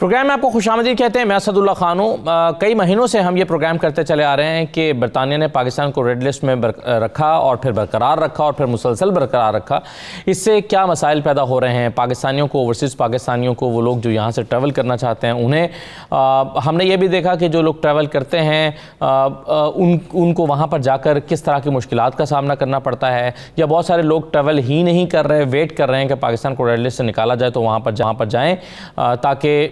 Programme میں آپ کو خوشامدید کہتے ہیں. میں اسداللہ خان ہوں. کئی مہینوں سے ہم یہ پروگرام کرتے چلے آ رہے ہیں کہ برطانیہ نے پاکستان کو ریڈ لسٹ میں رکھا اور پھر برقرار رکھا اور پھر مسلسل برقرار رکھا. اس سے کیا مسائل پیدا ہو رہے ہیں پاکستانیوں کو, اوورسیز پاکستانیوں کو, وہ لوگ جو یہاں سے ٹریول کرنا چاہتے ہیں انہیں. ہم نے یہ بھی دیکھا کہ جو لوگ ٹریول کرتے ہیں ان کو وہاں پر جا کر کس طرح کی مشکلات کا سامنا کرنا پڑتا ہے, یا بہت سارے لوگ ٹریول ہی نہیں کر رہے, ویٹ کر رہے ہیں کہ پاکستان کو ریڈ لسٹ سے نکالا جائے تو وہاں پر جائیں تاکہ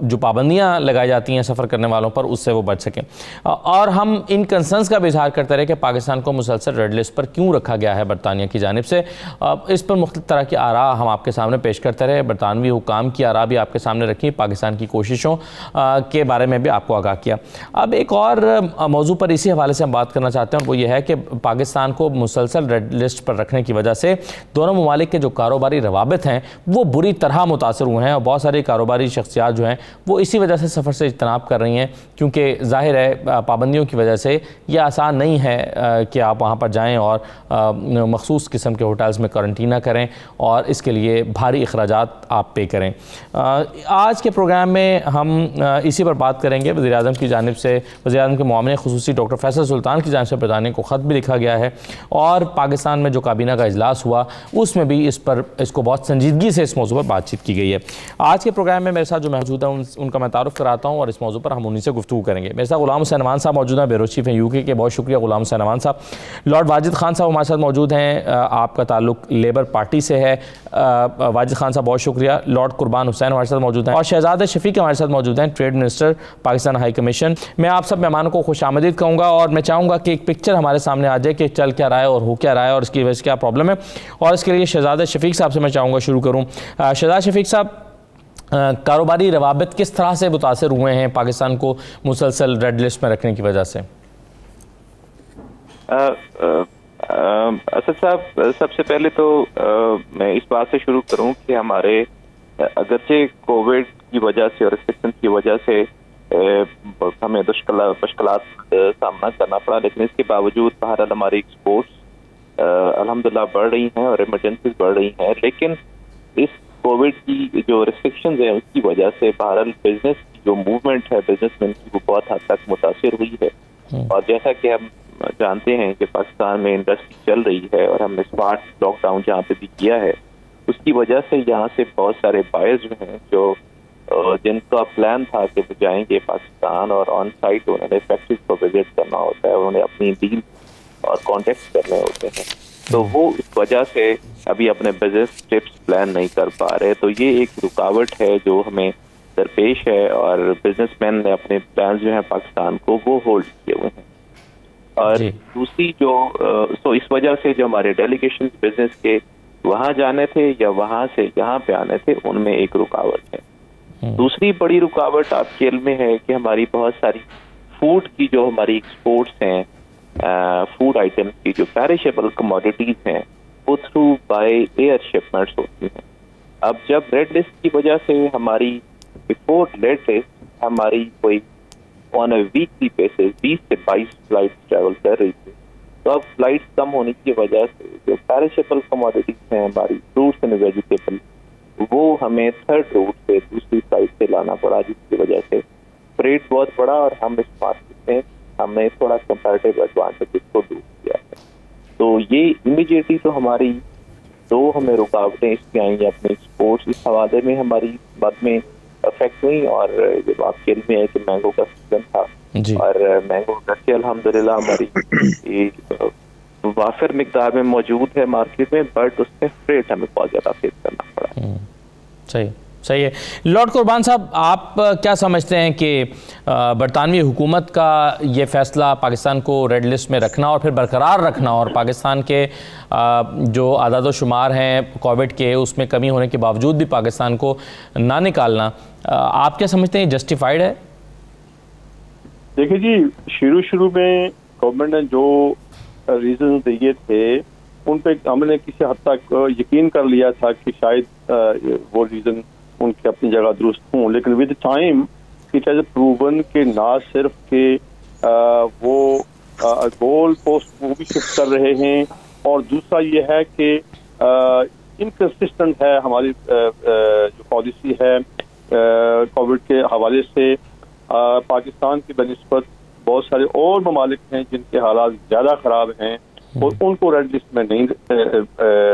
جو پابندیاں لگائی جاتی ہیں سفر کرنے والوں پر اس سے وہ بچ سکیں. اور ہم ان کنسرنز کا بھی اظہار کرتے رہے کہ پاکستان کو مسلسل ریڈ لسٹ پر کیوں رکھا گیا ہے برطانیہ کی جانب سے. اس پر مختلف طرح کی آراء ہم آپ کے سامنے پیش کرتے رہے. برطانوی حکام کی آراء بھی آپ کے سامنے رکھی, پاکستان کی کوششوں کے بارے میں بھی آپ کو آگاہ کیا. اب ایک اور موضوع پر اسی حوالے سے ہم بات کرنا چاہتے ہیں, اور وہ یہ ہے کہ پاکستان کو مسلسل ریڈ لسٹ پر رکھنے کی وجہ سے دونوں ممالک کے جو کاروباری روابط ہیں وہ بری طرح متاثر ہوئے ہیں, اور بہت ساری کاروباری شخصیات جو ہیں وہ اسی وجہ سے سفر سے اجتناب کر رہی ہیں, کیونکہ ظاہر ہے پابندیوں کی وجہ سے یہ آسان نہیں ہے کہ آپ وہاں پر جائیں اور مخصوص قسم کے ہوٹلز میں کوارنٹینہ کریں, اور اس کے لیے بھاری اخراجات آپ پے کریں. آج کے پروگرام میں ہم اسی پر بات کریں گے. وزیر اعظم کی جانب سے, وزیر اعظم کے معاون خصوصی ڈاکٹر فیصل سلطان کی جانب سے برطانیہ کو خط بھی لکھا گیا ہے, اور پاکستان میں جو کابینہ کا اجلاس ہوا اس میں بھی اس کو بہت سنجیدگی سے اس موضوع پر بات چیت کی گئی ہے. آج کے پروگرام میں میرے ساتھ جو موجود ہیں ان کا میں تعارف کراتا ہوں, اور اس موضوع پر ہم انہی سے گفتگو کریں گے. میرے ساتھ غلام حسین امان صاحب موجود ہیں, بیورو چیف ہیں UK کے. بہت شکریہ غلام حسین امان صاحب. لارڈ واجد خان صاحب ہمارے ساتھ موجود ہیں, آپ کا تعلق لیبر پارٹی سے ہے. واجد خان صاحب بہت شکریہ. لارڈ قربان حسین ہمارے ساتھ موجود ہیں, اور شہزاد شفیق ہمارے ساتھ موجود ہیں, trade minister Pakistan high commission. میں آپ سب مہمانوں کو خوش آمدید کہوں گا, اور میں چاہوں گا کہ ایک پکچر ہمارے سامنے آ جائے کہ چل کیا رہا ہے اور ہو کیا رہا ہے اور اس کی وجہ سے کیا پرابلم ہے. اور اس کے لیے شہزاد شفیق صاحب سے میں چاہوں گا شروع کروں. شہزاد شفیق صاحب, کاروباری روابط کس طرح سے متاثر ہوئے ہیں پاکستان کو مسلسل ریڈ لسٹ میں رکھنے کی وجہ سے؟ اسد صاحب, سب سے پہلے تو میں اس بات سے شروع کروں کہ ہمارے اگرچہ کووڈ کی وجہ سے اور ریسٹرکشن کی وجہ سے ہمیں مشکلات سامنا کرنا پڑا, لیکن اس کے باوجود بہرحال ہماری ایکسپورٹس الحمدللہ بڑھ رہی ہیں اور ایمرجنسیز بڑھ رہی ہیں. لیکن اس کووڈ کی جو ریسٹرکشنز ہیں اس کی وجہ سے بہرحال بزنس کی جو موومنٹ ہے بزنس مین کی وہ بہت حد تک متاثر ہوئی ہے. اور جیسا کہ ہم جانتے ہیں کہ پاکستان میں انڈسٹری چل رہی ہے, اور ہم نے اسمارٹ لاک ڈاؤن جہاں پہ بھی کیا ہے, اس کی وجہ سے یہاں سے بہت سارے بائرز جو ہیں جو جن کا پلان تھا کہ وہ جائیں گے پاکستان اور آن سائٹ انہوں نے فیکٹریز کو وزٹ کرنا ہوتا ہے, انہوں نے اپنی ڈیل اور کانٹیکٹ کرنے ہوتے ہیں, تو وہ اس وجہ سے ابھی اپنے بزنس ٹرپس پلان نہیں کر پا رہے. تو یہ ایک رکاوٹ ہے جو ہمیں درپیش ہے, اور بزنس مین نے اپنے پلان جو ہیں پاکستان کو وہ ہولڈ کیے ہوئے ہیں. اور دوسری جو اس وجہ سے جو ہمارے ڈیلیگیشن بزنس کے وہاں جانے تھے یا وہاں سے یہاں پہ آنے تھے ان میں ایک رکاوٹ ہے. دوسری بڑی رکاوٹ آپ کے علم میں ہے کہ ہماری بہت ساری فوڈ کی جو ہماری ایکسپورٹس ہیں, فوڈ آئٹمس کی جو پیریشیبل کموڈیٹیز ہیں وہ تھرو بائی ایئر شپمنٹس ہوتی ہیں. اب جب ریڈ لسٹ کی وجہ سے ہماری بفور ریڈ لسٹ ہماری کوئی آن اے ویکلی بیسس 20 سے 22 فلائٹ ٹریول کر رہی تھی, تو اب فلائٹ کم ہونے کی وجہ سے جو پیریشیبل کموڈیٹیز ہیں ہماری فروٹس اینڈ ویجیٹیبل وہ ہمیں تھرڈ روٹ سے دوسری سائڈ سے لانا پڑا, جس کی وجہ سے فریٹ بہت بڑا, اور ہم اس مارکیٹ میں ہم نے تھوڑا کمپیریٹیو ایڈوانٹیج کو دور کیا ہے. تو یہ امیڈیٹلی تو ہماری دو ہمیں رکاوٹیں اس کی آئیں گی اپنے ایکسپورٹس اس حوالے میں ہماری بعد میں افیکٹ ہوئی. اور جب آپ کے علم میں ہے کہ مینگو کا سیزن تھا اور مینگو گھر الحمدللہ ہماری وافر مقدار میں موجود ہے مارکیٹ میں, بٹ اس میں فریٹ ہمیں بہت زیادہ فیس کرنا پڑا. صحیح ہے. لارڈ قربان صاحب, آپ کیا سمجھتے ہیں کہ برطانوی حکومت کا یہ فیصلہ پاکستان کو ریڈ لسٹ میں رکھنا اور پھر برقرار رکھنا, اور پاکستان کے جو اعداد و شمار ہیں کووڈ کے اس میں کمی ہونے کے باوجود بھی پاکستان کو نہ نکالنا, آپ کیا سمجھتے ہیں جسٹیفائڈ ہے؟ دیکھیں جی, شروع میں گورنمنٹ نے جو ریزن دیے تھے ان پہ ہم نے کسی حد تک یقین کر لیا تھا کہ شاید وہ ریزن ان کی اپنی جگہ درست ہوں, لیکن with time it has proven کہ نہ صرف کہ وہ گول پوسٹ وہ بھی شفٹ کر رہے ہیں, اور دوسرا یہ ہے کہ انکنسسٹنٹ ہے ہماری جو پالیسی ہے کووڈ کے حوالے سے پاکستان کی بنسبت بہت سارے اور ممالک ہیں جن کے حالات زیادہ خراب ہیں اور ان کو ریڈ لسٹ میں نہیں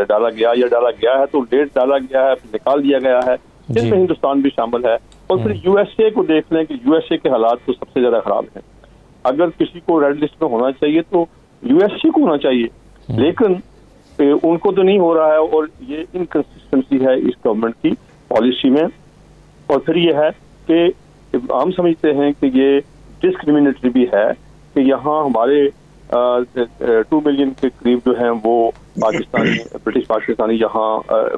ڈالا گیا، یا ڈالا گیا ہے تو لیٹ ڈالا گیا ہے، نکال دیا گیا ہے، جن میں ہندوستان بھی شامل ہے. اور پھر یو ایس اے کو دیکھ لیں کہ یو ایس اے کے حالات تو سب سے زیادہ خراب ہیں. اگر کسی کو ریڈ لسٹ میں ہونا چاہیے تو یو ایس اے کو ہونا چاہیے، لیکن ان کو تو نہیں ہو رہا ہے، اور یہ انکنسسٹنسی ہے اس گورنمنٹ کی پالیسی میں. اور پھر یہ ہے کہ ہم سمجھتے ہیں کہ یہ ڈسکریمنیٹری بھی ہے کہ یہاں ہمارے 2 ملین کے قریب جو ہیں وہ پاکستانی برٹش پاکستانی یہاں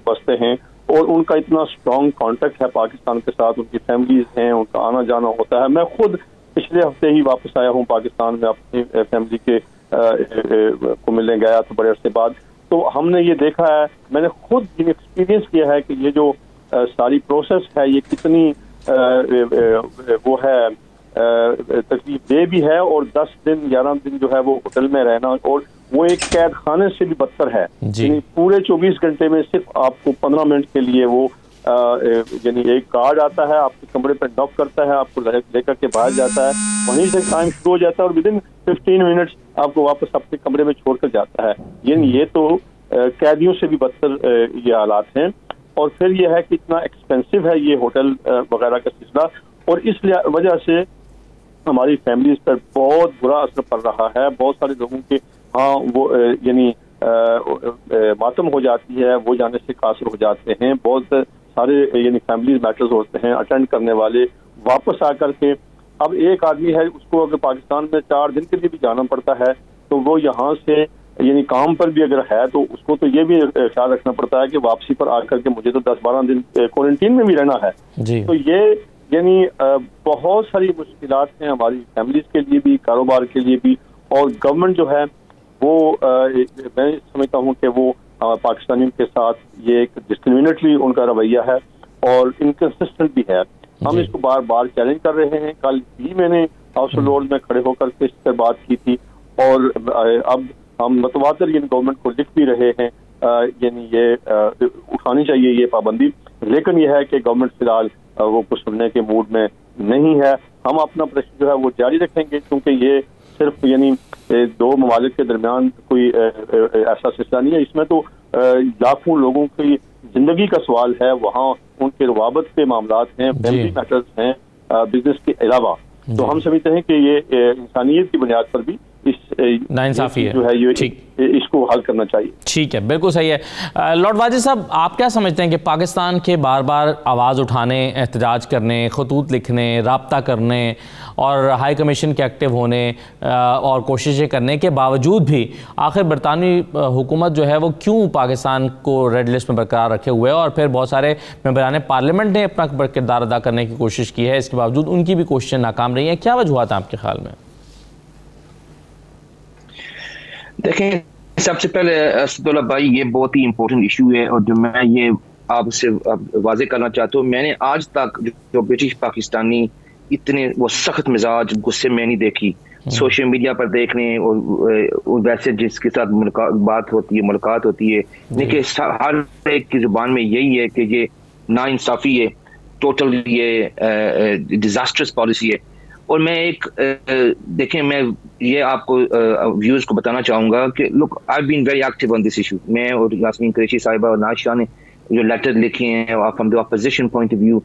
بستے ہیں، اور ان کا اتنا اسٹرانگ کانٹیکٹ ہے پاکستان کے ساتھ، ان کی فیملیز ہیں، ان کا آنا جانا ہوتا ہے. میں خود پچھلے ہفتے ہی واپس آیا ہوں پاکستان میں، اپنی فیملی کے کو ملنے گیا تو بڑے عرصے بعد. تو ہم نے یہ دیکھا ہے، میں نے خود ایکسپیرینس کیا ہے کہ یہ جو ساری پروسیس ہے یہ کتنی وہ ہے تکلیف دہ بھی ہے، اور 10 دن 11 دن جو ہے وہ ہوٹل میں رہنا، اور وہ ایک قید خانے سے بھی بدتر ہے. یعنی پورے 24 گھنٹے میں صرف آپ کو 15 منٹ کے لیے وہ یعنی ایک کارڈ آتا ہے، آپ کے کمرے پہ ناک کرتا ہے، آپ کو لے کر کے باہر جاتا ہے، وہیں سے ٹائم شروع ہو جاتا ہے، اور ودن 15 منٹس آپ کو واپس اپنے کمرے میں چھوڑ کر جاتا ہے. یعنی یہ تو قیدیوں سے بھی بدتر یہ حالات ہیں. اور پھر یہ ہے کہ اتنا ایکسپینسو ہے یہ ہوٹل وغیرہ کا سلسلہ، اور اس وجہ سے ہماری فیملیز پر بہت برا اثر پڑ رہا ہے. بہت سارے لوگوں کے ہاں وہ یعنی ماتم ہو جاتی ہے، وہ جانے سے قاصر ہو جاتے ہیں. بہت سارے یعنی فیملیز میٹرز ہوتے ہیں اٹینڈ کرنے والے، واپس آ کر کے اب ایک آدمی ہے اس کو اگر پاکستان میں 4 دن کے لیے بھی جانا پڑتا ہے تو وہ یہاں سے یعنی کام پر بھی اگر ہے تو اس کو تو یہ بھی خیال رکھنا پڑتا ہے کہ واپسی پر آ کر کے مجھے تو 10-12 دن کوارنٹین میں بھی رہنا ہے. تو یہ یعنی بہت ساری مشکلات ہیں ہماری فیملیز کے لیے بھی، کاروبار کے لیے بھی. اور گورنمنٹ جو ہے وہ میں سمجھتا ہوں کہ وہ پاکستانیوں کے ساتھ یہ ایک ڈسکریمنیٹری ان کا رویہ ہے اور انکنسسٹنٹ بھی ہے. ہم اس کو بار بار چیلنج کر رہے ہیں. کل بھی میں نے ہاؤس آف لارڈز میں کھڑے ہو کر کے اس پر بات کی تھی، اور اب ہم متواتر یعنی گورنمنٹ کو لکھ بھی رہے ہیں یعنی یہ اٹھانی چاہیے یہ پابندی. لیکن یہ ہے کہ گورنمنٹ فی الحال وہ کچھ سننے کے موڈ میں نہیں ہے. ہم اپنا پریشر جو ہے وہ جاری رکھیں گے، کیونکہ یہ صرف یعنی 2 ممالک کے درمیان کوئی ایسا سلسلہ نہیں ہے، اس میں تو لاکھوں لوگوں کی زندگی کا سوال ہے. وہاں ان کے روابط کے معاملات ہیں، فیملی میٹرز ہیں بزنس کے علاوہ. تو ہم سمجھتے ہیں کہ یہ انسانیت کی بنیاد پر بھی اس ناانصافی ہے جو ہے یہ اس کو حل کرنا چاہیے. ٹھیک ہے، بالکل صحیح ہے. لارڈ واجد صاحب، آپ کیا سمجھتے ہیں کہ پاکستان کے بار بار آواز اٹھانے، احتجاج کرنے، خطوط لکھنے، رابطہ کرنے اور ہائی کمیشن کے ایکٹیو ہونے اور کوششیں کرنے کے باوجود بھی آخر برطانوی حکومت جو ہے وہ کیوں پاکستان کو ریڈ لسٹ میں برقرار رکھے ہوئے ہے، اور پھر بہت سارے ممبران پارلیمنٹ نے اپنا کردار ادا کرنے کی کوشش کی ہے، اس کے باوجود ان کی بھی کوششیں ناکام رہی ہیں؟ کیا وجوہات ہیں آپ کے خیال میں؟ دیکھیں، سب سے پہلے اسداللہ بھائی یہ بہت ہی امپورٹنٹ ایشو ہے، اور جو میں یہ آپ سے واضح کرنا چاہتا ہوں، میں نے آج تک جو برٹش پاکستانی اتنے وہ سخت مزاج غصے میں نہیں دیکھی. سوشل میڈیا پر دیکھ لیں اور ویسے جس کے ساتھ بات ہوتی ہے، ملاقات ہوتی ہے، لیکن ہر ایک کی زبان میں یہی ہے کہ یہ ناانصافی ہے، ٹوٹل یہ ڈیزاسٹرس پالیسی ہے. اور میں ایک دیکھیں، میں یہ آپ کو ویوز کو بتانا چاہوں گا کہ like I been very active on this issue. میں اور یاسمین قریشی صاحبہ اور ناز شاہ نے جو لیٹر لکھے ہیں from the opposition point of view,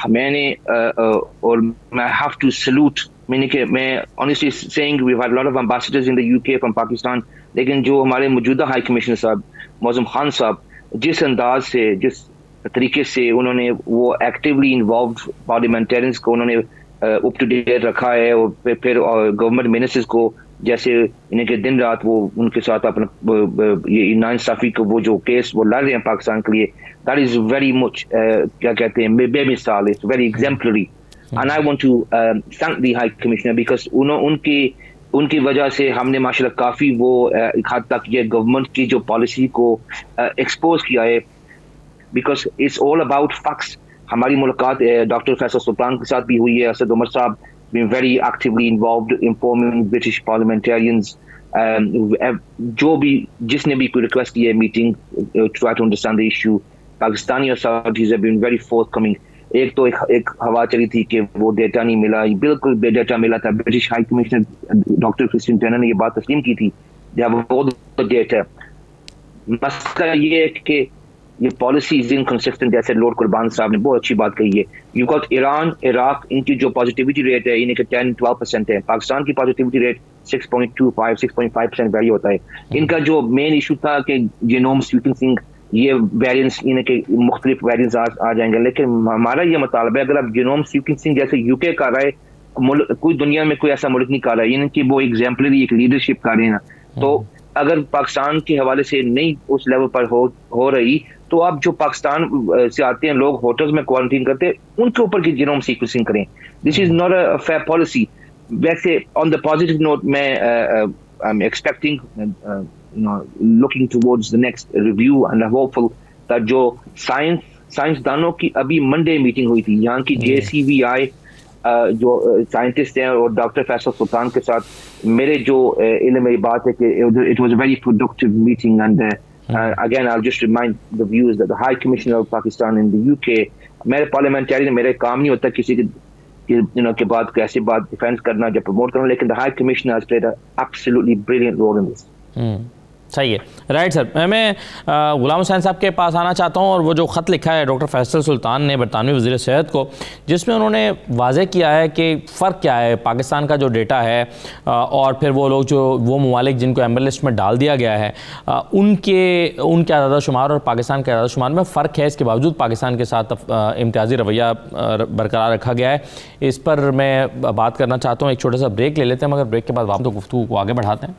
میں نے اور میں ہیو ٹو سلوٹ، میں honestly seeing we had lot of ambassadors in the U K from Pakistan, لیکن جو ہمارے موجودہ ہائی کمشنر صاحب معظم خان صاحب جس انداز سے، جس طریقے سے انہوں نے وہ ایکٹیولی انوالوڈ پارلیمنٹیرینز کو انہوں نے اپ ٹو ڈیٹ رکھا ہے، اور پھر گورنمنٹ منسٹرز کو جیسے انہیں کہ دن رات وہ ان کے ساتھ اپنا یہ ناانصافی کو وہ جو کیس وہ لڑ رہے ہیں پاکستان کے لیے، دیٹ از ویری مچ کیا کہتے ہیں بے مثال، it's very exemplary. And I want to thank the high commissioner because ان کی وجہ سے ہم نے ماشاء اللہ کافی وہ ایک حد تک یہ گورنمنٹ کی جو پالیسی کو ایکسپوز کیا ہے، because it's all about facts. ہماری ملاقات ڈاکٹر فیصل سلطان کے ساتھ بھی ہوئی ہے. اسد عمر صاحب been very actively involved informing British parliamentarians. جو بھی جس نے بھی کوئی ریکویسٹ کی ہے meeting, try to understand the issue. Pakistani authorities have been very forthcoming. ایک تو ایک ہوا چلی تھی کہ وہ ڈیٹا نہیں ملا, بالکل بے ڈیٹا ملا تھا. British high commissioner doctor Christine Turner نے یہ بات تسلیم کی تھی جب وہ ڈیٹا. مسئلہ یہ ہے کہ یہ پالیسی از انکنسسٹنٹ, جیسے لارڈ قربان صاحب نے بہت اچھی بات کہی ہے. یو گاٹ ایران, عراق, ان کی جو پازیٹیوٹی ریٹ ہے انہیں کہ 10-12% ہے. پاکستان کی پازیٹیوٹی ریٹ 6.25-6.5% ویری ہوتا ہے. ان کا جو مین ایشو تھا کہ جینوم سیکوینسنگ, یہ ویریئنٹس انہیں کہ مختلف ویریئنٹس آ جائیں گے, لیکن ہمارا یہ مطالبہ ہے اگر آپ جینوم سیکوینسنگ جیسے یو کے کر رہا ہے, کوئی دنیا میں کوئی ایسا ملک نہیں کر رہا ہے, یعنی کہ وہ ایگزامپلری ایک لیڈرشپ کر رہے ہیں نا, تو اگر پاکستان کے حوالے سے نہیں اس لیول پر ہو رہی تو آپ جو پاکستان سے آتے ہیں لوگ ہوٹلز میں کوارنٹین کرتے ہیں ان کے اوپر کی جینوم سیکوینسنگ کریں. This is not a fair policy. ویسے آن دا پازیٹیو نوٹ میں expecting looking towards the next review and I'm hopeful that جو سائنسدانوں کی ابھی منڈے میٹنگ ہوئی تھی یہاں کی JCVI جو سائنٹسٹ ہیں اور ڈاکٹر فیصل سلطان کے ساتھ میرے جو علم میں بات ہے کہ it was a very productive meeting and again I'll just remind the viewers that the High Commissioner of Pakistan in the UK, میرے پارلیمنٹری میرے کام نہیں ہوتا کسی کے بعد کیسے بات ڈیفینس کرنا جب پروموٹ کرنا, لیکن the High Commissioner has played an absolutely brilliant role in this. صحیح ہے, رائٹ سر. میں غلام حسین صاحب کے پاس آنا چاہتا ہوں, اور وہ جو خط لکھا ہے ڈاکٹر فیصل سلطان نے برطانوی وزیر صحت کو, جس میں انہوں نے واضح کیا ہے کہ فرق کیا ہے پاکستان کا جو ڈیٹا ہے اور پھر وہ لوگ جو وہ ممالک جن کو ایمبر لسٹ میں ڈال دیا گیا ہے ان کے اعداد و شمار اور پاکستان کے اعداد و شمار میں فرق ہے. اس کے باوجود پاکستان کے ساتھ امتیازی رویہ برقرار رکھا گیا ہے. اس پر میں بات کرنا چاہتا ہوں. ایک چھوٹا سا بریک لے لیتے ہیں, مگر بریک کے بعد واپس گفتگو کو آگے بڑھاتے ہیں.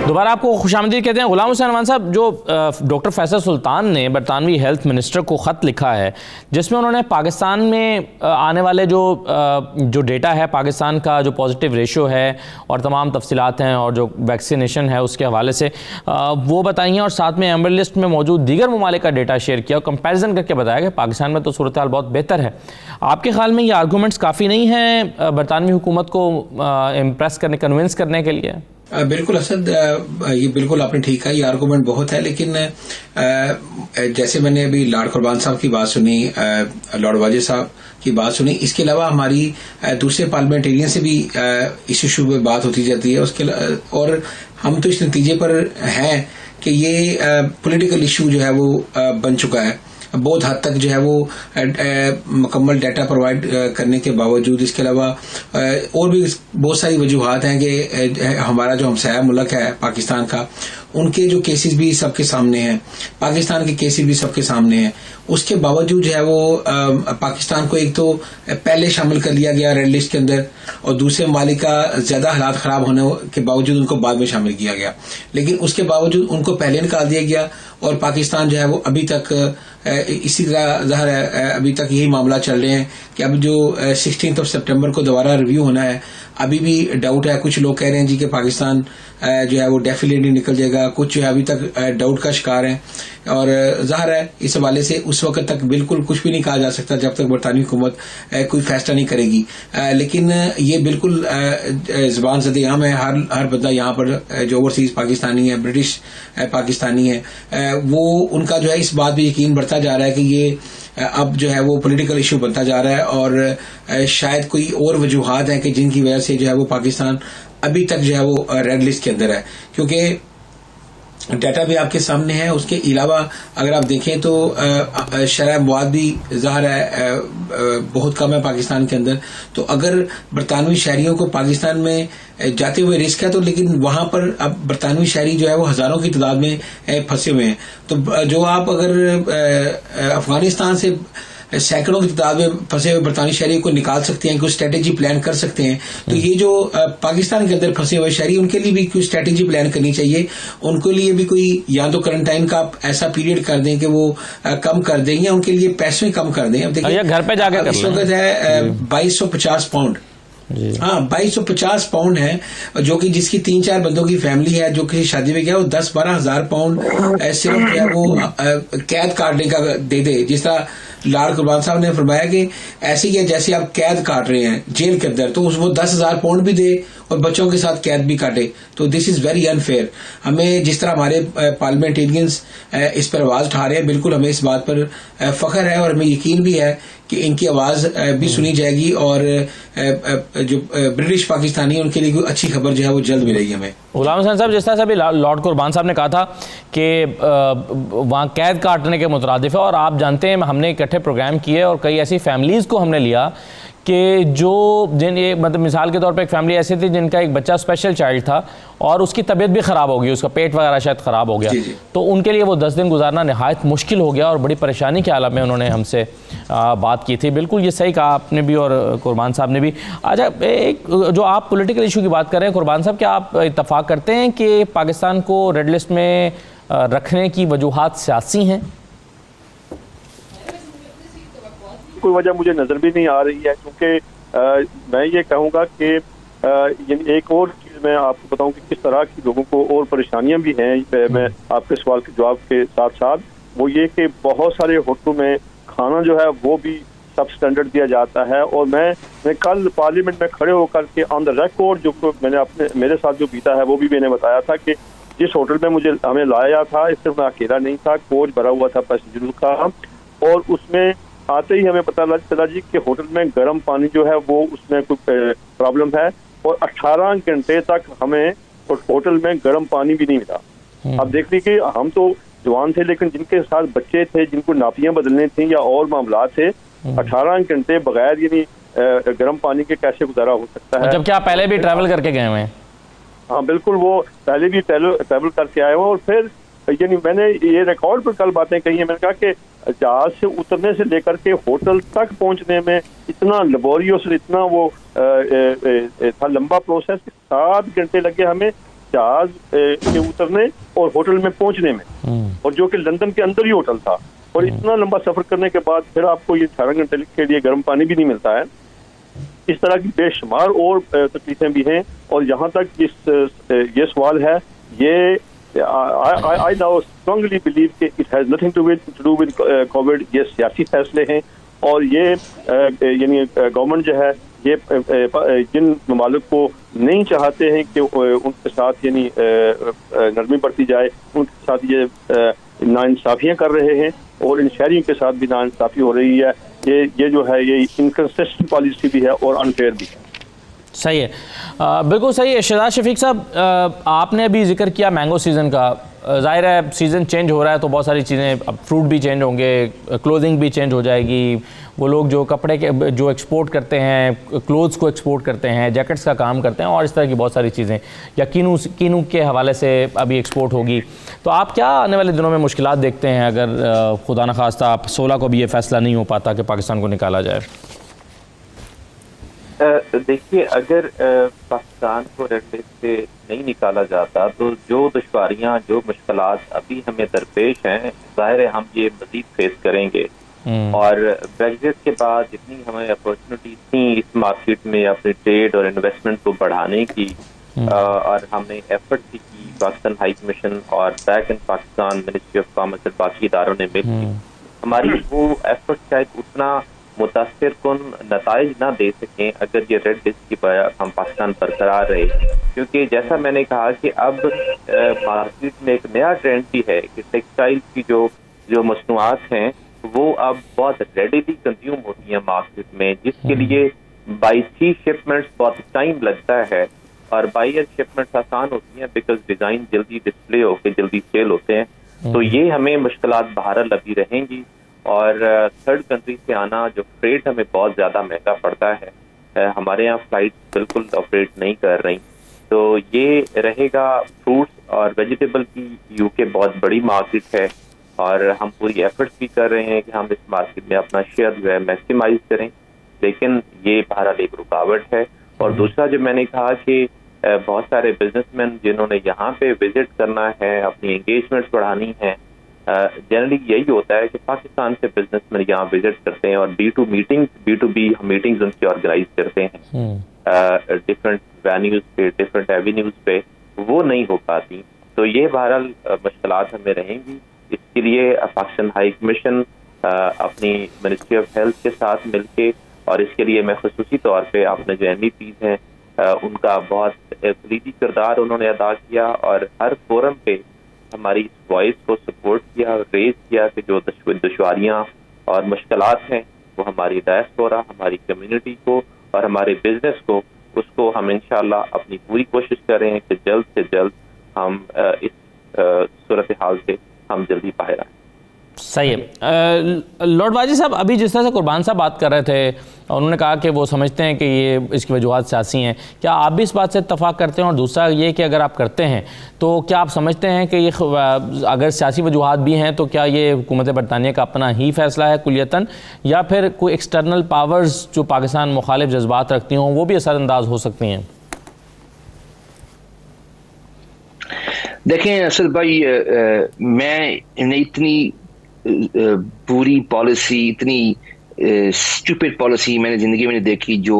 دوبارہ آپ کو خوش آمدید کہتے ہیں. غلام حسین امان صاحب, جو ڈاکٹر فیصل سلطان نے برطانوی ہیلتھ منسٹر کو خط لکھا ہے جس میں انہوں نے پاکستان میں آنے والے جو ڈیٹا ہے پاکستان کا جو پازیٹیو ریشو ہے اور تمام تفصیلات ہیں اور جو ویکسینیشن ہے اس کے حوالے سے وہ بتائی ہیں, اور ساتھ میں ایمبر لسٹ میں موجود دیگر ممالک کا ڈیٹا شیئر کیا اور کمپیریزن کر کے بتایا کہ پاکستان میں تو صورتحال بہت بہتر ہے. آپ کے خیال میں یہ آرگومنٹس کافی نہیں ہیں برطانوی حکومت کو امپریس کرنے, کنونس کرنے کے لیے؟ بالکل اسد, یہ بالکل آپ نے ٹھیک کہا, یہ آرگومنٹ بہت ہے, لیکن جیسے میں نے ابھی لارڈ قربان صاحب کی بات سنی, لارڈ واجد صاحب کی بات سنی, اس کے علاوہ ہماری دوسرے پارلیمنٹیرین سے بھی اس ایشو پہ بات ہوتی جاتی ہے اس کے, اور ہم تو اس نتیجے پر ہیں کہ یہ پولیٹیکل ایشو جو ہے وہ بن چکا ہے. بہت حد تک جو ہے وہ مکمل ڈیٹا پرووائڈ کرنے کے باوجود اس کے علاوہ اور بھی بہت ساری وجوہات ہیں کہ ہمارا جو ہمسایہ ملک ہے پاکستان کا, ان کے جو کیسز بھی سب کے سامنے ہیں, پاکستان کے کیسز بھی سب کے سامنے ہیں. اس کے باوجود جو ہے وہ پاکستان کو ایک تو پہلے شامل کر لیا گیا ریڈ لسٹ کے اندر, اور دوسرے ممالک کا زیادہ حالات خراب ہونے کے باوجود ان کو بعد میں شامل کیا گیا, لیکن اس کے باوجود ان کو پہلے نکال دیا گیا. اور پاکستان جو ہے وہ ابھی تک اسی طرح ظاہر ہے ابھی تک یہی معاملہ چل رہے ہیں کہ اب جو 16 سپٹمبر کو دوبارہ ریویو ہونا ہے, ابھی بھی ڈاؤٹ ہے. کچھ لوگ کہہ رہے ہیں جی کہ پاکستان جو ہے وہ ڈیفینیٹلی نکل جائے گا, کچھ جو ہے ابھی تک ڈاؤٹ کا شکار ہیں. اور ظاہر ہے اس حوالے سے اس وقت تک بالکل کچھ بھی نہیں کہا جا سکتا جب تک برطانوی حکومت کوئی فیصلہ نہیں کرے گی. لیکن یہ بالکل زبان زد عام ہے, ہر بندہ یہاں پر جو اوورسیز پاکستانی ہے, برٹش پاکستانی ہے, وہ ان کا جو ہے اس بات پہ یقین بڑھتا جا رہا ہے کہ یہ اب جو ہے وہ پولیٹیکل ایشو بنتا جا رہا ہے, اور شاید کوئی اور وجوہات ہیں کہ جن کی وجہ سے جو ہے وہ پاکستان ابھی تک جو ہے وہ ریڈ لسٹ کے اندر ہے. کیونکہ ڈیٹا بھی آپ کے سامنے ہے. اس کے علاوہ اگر آپ دیکھیں تو شرح مواد بھی ظاہر ہے بہت کم ہے پاکستان کے اندر. تو اگر برطانوی شہریوں کو پاکستان میں جاتے ہوئے رسک ہے, تو لیکن وہاں پر اب برطانوی شہری جو ہے وہ ہزاروں کی تعداد میں پھنسے ہوئے ہیں. تو جو آپ اگر افغانستان سے سینکڑوں کی تعداد میں پھنسے ہوئے برطانوی شہری کو نکال سکتے ہیں, کوئی اسٹریٹجی پلان کر سکتے ہیں, تو یہ جو پاکستان کے اندر پھنسے ہوئے شہری ان کے لیے بھی کوئی اسٹریٹجی پلان کرنی چاہیے. ان کے لیے بھی کوئی یا تو کرنٹائن کا ایسا پیریڈ کر دیں کہ وہ کم کر دیں, یا ان کے لیے پیسے کم کر دیں. اب دیکھیں گھر پہ جا کے اس وقت ہے 2250 پاؤنڈ, ہاں 2250 پاؤنڈ ہے, جو کہ جس کی 3-4 بندوں کی فیملی ہے جو کسی شادی میں گیا, وہ 10-12 ہزار پاؤنڈ صرف جو ہے وہ قید کاٹنے کا دے دے. جس طرح لارڈ قربان صاحب نے فرمایا کہ ایسے ہی ہے جیسے آپ قید کاٹ رہے ہیں جیل کے اندر, تو وہ 10,000 پاؤنڈ بھی دے اور بچوں کے ساتھ قید بھی کاٹے, تو دس از ویری انفیئر. ہمیں جس طرح ہمارے پارلیمنٹیرینز اس پر آواز اٹھا رہے ہیں, بالکل ہمیں اس بات پر فخر ہے اور ہمیں یقین بھی ہے کہ ان کی آواز بھی سنی جائے گی, اور جو برٹش پاکستانی ان کے لیے کوئی اچھی خبر جو ہے وہ جلد ملے گی ہمیں. غلام حسین صاحب, جس طرح سے ابھی لارڈ قربان صاحب نے کہا تھا کہ وہاں قید کاٹنے کے مترادف ہے, اور آپ جانتے ہیں ہم نے اکٹھے پروگرام کیے اور کئی ایسی فیملیز کو ہم نے لیا کہ جو مطلب مثال کے طور پہ ایک فیملی ایسی تھی جن کا ایک بچہ اسپیشل چائلڈ تھا اور اس کی طبیعت بھی خراب ہو گئی, اس کا پیٹ وغیرہ شاید خراب ہو گیا, تو ان کے لیے وہ 10 دن گزارنا نہایت مشکل ہو گیا اور بڑی پریشانی کے عالم میں انہوں نے ہم سے بات کی تھی. بالکل یہ صحیح کہا آپ نے بھی اور قربان صاحب نے بھی. اچھا, ایک جو آپ پولیٹیکل ایشو کی بات کر رہے ہیں قربان صاحب, کیا آپ اتفاق کرتے ہیں کہ پاکستان کو ریڈ لسٹ میں رکھنے کی وجوہات سیاسی ہیں؟ کوئی وجہ مجھے نظر بھی نہیں آ رہی ہے, کیونکہ میں یہ کہوں گا کہ ایک اور چیز میں آپ کو بتاؤں کہ کس طرح کی لوگوں کو اور پریشانیاں بھی ہیں. میں آپ کے سوال کے جواب کے ساتھ ساتھ وہ یہ کہ بہت سارے ہوٹلوں میں کھانا جو ہے وہ بھی سب اسٹینڈرڈ دیا جاتا ہے, اور میں کل پارلیمنٹ میں کھڑے ہو کر کے آن دا ریکارڈ جو میں نے میرے ساتھ جو بیتا ہے وہ بھی میں نے بتایا تھا کہ جس ہوٹل میں ہمیں لایا تھا, اس سے میں اکیلا نہیں تھا, کوچ بھرا ہوا تھا پیسنجروں کا, اور اس میں آتے ہی ہمیں پتہ چلا جی کہ ہوٹل میں گرم پانی جو ہے وہ اس میں کوئی پرابلم ہے, اور 18 گھنٹے تک ہمیں ہوٹل میں گرم پانی بھی نہیں ملا. اب دیکھ لیجیے ہم تو جوان تھے, لیکن جن کے ساتھ بچے تھے جن کو ناپیاں بدلنے تھیں یا اور معاملات تھے, 18 گھنٹے بغیر یعنی گرم پانی کے کیسے گزارا ہو سکتا ہے؟ جبکہ آپ پہلے بھی ٹریول کر کے گئے ہوئے ہیں. ہاں بالکل, وہ پہلے بھی ٹریول کر کے آئے ہوں, اور پھر یعنی میں نے یہ ریکارڈ پر کل باتیں کہی ہیں. میں نے کہا کہ جہاز سے اترنے سے لے کر کے ہوٹل تک پہنچنے میں اتنا لیبوریس اور اتنا وہ تھا لمبا پروسیس کہ 7 گھنٹے لگے ہمیں جہاز کے اترنے اور ہوٹل میں پہنچنے میں, اور جو کہ لندن کے اندر ہی ہوٹل تھا, اور اتنا لمبا سفر کرنے کے بعد پھر آپ کو یہ 18 گھنٹے کے لیے گرم پانی بھی نہیں ملتا ہے. اس طرح کی بے شمار اور تکلیفیں بھی ہیں, اور یہاں تک یہ سوال ہے, یہ I now strongly believe کہ it has nothing to do with COVID. یہ سیاسی فیصلے ہیں, اور یہ یعنی گورنمنٹ جو ہے یہ جن ممالک کو نہیں چاہتے ہیں کہ ان کے ساتھ یعنی نرمی برتی جائے, ان کے ساتھ یہ ناانصافیاں کر رہے ہیں, اور ان شہریوں کے ساتھ بھی ناانصافی ہو رہی ہے. یہ جو ہے یہ انکنسسٹنٹ پالیسی بھی ہے اور انفیئر بھی ہے. صحیح ہے, بالکل صحیح ہے. شہزاد شفیق صاحب, آپ نے ابھی ذکر کیا مینگو سیزن کا. ظاہر ہے سیزن چینج ہو رہا ہے تو بہت ساری چیزیں, اب فروٹ بھی چینج ہوں گے, کلوزنگ بھی چینج ہو جائے گی. وہ لوگ جو کپڑے کے جو ایکسپورٹ کرتے ہیں, کلوتھس کو ایکسپورٹ کرتے ہیں, جیکٹس کا کام کرتے ہیں, اور اس طرح کی بہت ساری چیزیں, یا کینو کے حوالے سے ابھی ایکسپورٹ ہوگی. تو آپ کیا آنے والے دنوں میں مشکلات دیکھتے ہیں اگر خدا نخواستہ آپ 16 کو بھی یہ فیصلہ نہیں ہو پاتا کہ پاکستان کو نکالا جائے؟ دیکھیے, اگر پاکستان کو ریڈ لسٹ سے نہیں نکالا جاتا تو جو دشواریاں جو مشکلات ابھی ہمیں درپیش ہیں, ظاہر ہے ہم یہ مزید فیس کریں گے. اور بریگزٹ کے بعد جتنی ہمیں اپرچونیٹیز تھیں اس مارکیٹ میں اپنی ٹریڈ اور انویسٹمنٹ کو بڑھانے کی, اور ہم نے ایفرٹ بھی کی, پاکستان ہائی کمیشن اور back in Pakistan ministry of commerce اور باقی اداروں نے مل کے, ہماری وہ ایفرٹ شاید اتنا متاثر کن نتائج نہ دے سکیں اگر یہ ریڈ لسٹ کی وجہ ہم پاکستان برقرار رہے. کیونکہ جیسا میں نے کہا کہ اب مارکیٹ میں ایک نیا ٹرینڈ بھی ہے کہ ٹیکسٹائل کی جو مصنوعات ہیں وہ اب بہت ریڈیلی کنزیوم ہوتی ہیں مارکیٹ میں, جس کے لیے بائی سی شپمنٹس بہت ٹائم لگتا ہے, اور بائی ایئر شپمنٹس آسان ہوتی ہیں بیکاز ڈیزائن جلدی ڈسپلے ہو کے جلدی سیل ہوتے ہیں. تو یہ ہمیں مشکلات بہرحال ابھی رہیں گی, اور تھرڈ کنٹری سے آنا جو فریٹ ہمیں بہت زیادہ مہنگا پڑتا ہے, ہمارے یہاں فلائٹ بالکل آپریٹ نہیں کر رہی, تو یہ رہے گا. فروٹس اور ویجیٹیبل کی یو کے بہت بڑی مارکیٹ ہے, اور ہم پوری ایفرٹس بھی کر رہے ہیں کہ ہم اس مارکیٹ میں اپنا شیئر جو ہے میکسیمائز کریں, لیکن یہ بہرحال ایک رکاوٹ ہے. اور دوسرا جو میں نے کہا کہ بہت سارے بزنس مین جنہوں نے یہاں پہ وزٹ کرنا ہے, اپنی انگیجمنٹس بڑھانی ہے, جنرلی یہی ہوتا ہے کہ پاکستان سے بزنس مین یہاں وزٹ کرتے ہیں اور بی ٹو بی میٹنگز ان کی آرگنائز کرتے ہیں ڈفرینٹ وینیوز پہ, ڈفرینٹ ایوینیوز پہ, وہ نہیں ہو پاتی. تو یہ بہرحال مشکلات ہمیں رہیں گی. اس کے لیے پاکستان ہائی کمیشن اپنی منسٹری آف ہیلتھ کے ساتھ مل کے, اور اس کے لیے میں خصوصی طور پہ اپنے جو MEPs ہیں ان کا بہت کلیدی کردار انہوں نے ادا کیا اور ہر فورم پہ ہماری اس وائس کو سپورٹ کیا، ریز کیا کہ جو دشواریاں اور مشکلات ہیں وہ ہماری ڈائسپورا، ہماری کمیونٹی کو اور ہمارے بزنس کو، اس کو ہم انشاءاللہ اپنی پوری کوشش کریں کہ جلد سے جلد ہم اس صورتحال سے ہم جلدی باہر آئیں۔ صحیح ہے۔ لارڈ واجد صاحب، ابھی جس طرح سے قربان صاحب بات کر رہے تھے، انہوں نے کہا کہ وہ سمجھتے ہیں کہ یہ اس کی وجوہات سیاسی ہیں، کیا آپ بھی اس بات سے اتفاق کرتے ہیں؟ اور دوسرا یہ کہ اگر آپ کرتے ہیں تو کیا آپ سمجھتے ہیں کہ یہ اگر سیاسی وجوہات بھی ہیں تو کیا یہ حکومت برطانیہ کا اپنا ہی فیصلہ ہے کلیتاً، یا پھر کوئی ایکسٹرنل پاورز جو پاکستان مخالف جذبات رکھتی ہوں وہ بھی اثر انداز ہو سکتی ہیں؟ دیکھیں اسد بھائی، میں اتنی بری پالیسی، اتنی اسٹوپڈ پالیسی میں نے زندگی میں نہیں دیکھی جو